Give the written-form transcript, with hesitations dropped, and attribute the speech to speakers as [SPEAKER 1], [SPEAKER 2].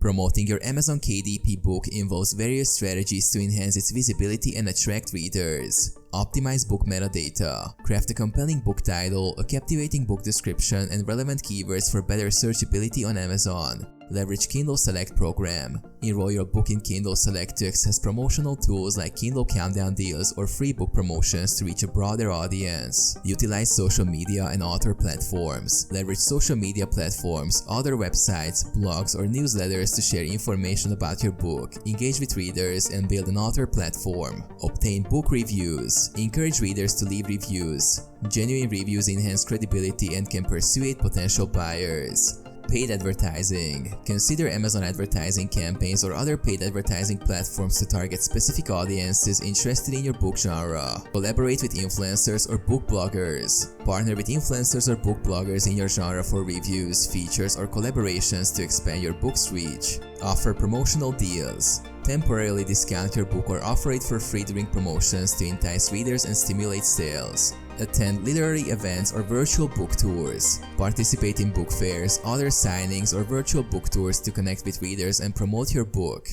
[SPEAKER 1] Promoting your Amazon KDP book involves various strategies to enhance its visibility and attract readers. Optimize book metadata. Craft a compelling book title, a captivating book description, and relevant keywords for better searchability on Amazon. Leverage Kindle Select program. Enroll your book in Kindle Select to access promotional tools like Kindle Countdown deals or free book promotions to reach a broader audience. Utilize social media and author platforms. Leverage social media platforms, other websites, blogs, or newsletters to share information about your book, engage with readers, and build an author platform. Obtain book reviews. Encourage readers to leave reviews. Genuine reviews enhance credibility and can persuade potential buyers. Paid advertising. Consider Amazon advertising campaigns or other paid advertising platforms to target specific audiences interested in your book genre. Collaborate with influencers or book bloggers. Partner with influencers or book bloggers in your genre for reviews, features, or collaborations to expand your book's reach. Offer promotional deals. Temporarily discount your book or offer it for free during promotions to entice readers and stimulate sales. Attend literary events or virtual book tours. Participate in book fairs, author signings, or virtual book tours to connect with readers and promote your book.